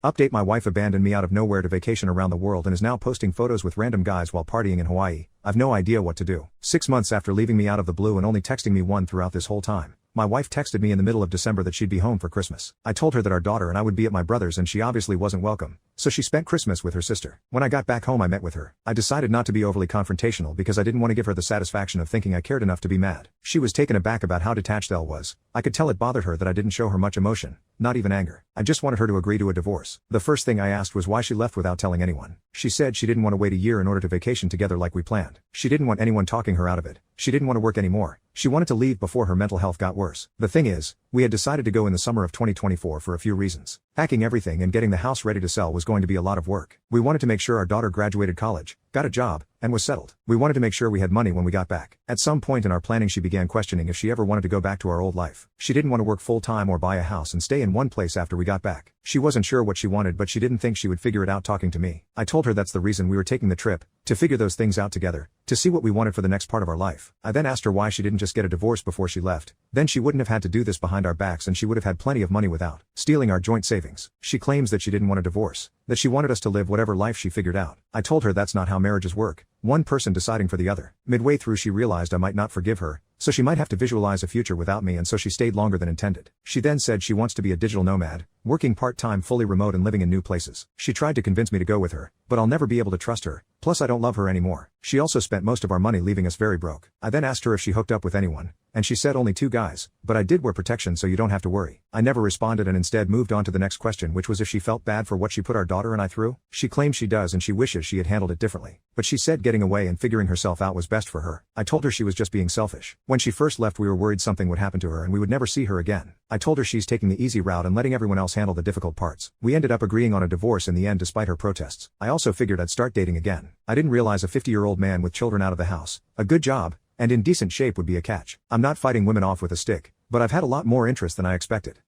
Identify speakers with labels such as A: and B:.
A: Update: my wife abandoned me out of nowhere to vacation around the world and is now posting photos with random guys while partying in Hawaii. I've no idea what to do. 6 months after leaving me out of the blue and only texting me one throughout this whole time. My wife texted me in the middle of December that she'd be home for Christmas. I told her that our daughter and I would be at my brother's and she obviously wasn't welcome, so she spent Christmas with her sister. When I got back home I met with her. I decided not to be overly confrontational because I didn't want to give her the satisfaction of thinking I cared enough to be mad. She was taken aback about how detached Elle was. I could tell it bothered her that I didn't show her much emotion, not even anger. I just wanted her to agree to a divorce. The first thing I asked was why she left without telling anyone. She said she didn't want to wait a year in order to vacation together like we planned. She didn't want anyone talking her out of it. She didn't want to work anymore. She wanted to leave before her mental health got worse. The thing is, we had decided to go in the summer of 2024 for a few reasons. Packing everything and getting the house ready to sell was going to be a lot of work. We wanted to make sure our daughter graduated college, got a job, and was settled. We wanted to make sure we had money when we got back. At some point in our planning she began questioning if she ever wanted to go back to our old life. She didn't want to work full-time or buy a house and stay in one place after we got back. She wasn't sure what she wanted, but she didn't think she would figure it out talking to me. I told her that's the reason we were taking the trip, to figure those things out together, to see what we wanted for the next part of our life. I then asked her why she didn't just get a divorce before she left. Then she wouldn't have had to do this behind our backs and she would have had plenty of money without stealing our joint savings. She claims that she didn't want a divorce, that she wanted us to live whatever life she figured out. I told her that's not how marriages work, one person deciding for the other. Midway through she realized I might not forgive her, so she might have to visualize a future without me, and so she stayed longer than intended. She then said she wants to be a digital nomad, working part-time, fully remote and living in new places. She tried to convince me to go with her, but I'll never be able to trust her, plus I don't love her anymore. She also spent most of our money leaving us very broke. I then asked her if she hooked up with anyone, and she said only 2 guys, but I did wear protection so you don't have to worry. I never responded and instead moved on to the next question, which was if she felt bad for what she put our daughter and I through. She claims she does and she wishes she had handled it differently, but she said getting away and figuring herself out was best for her. I told her she was just being selfish. When she first left we were worried something would happen to her and we would never see her again. I told her she's taking the easy route and letting everyone else handle the difficult parts. We ended up agreeing on a divorce in the end despite her protests. I also figured I'd start dating again. I didn't realize a 50-year-old man with children out of the house, a good job, and in decent shape would be a catch. I'm not fighting women off with a stick, but I've had a lot more interest than I expected.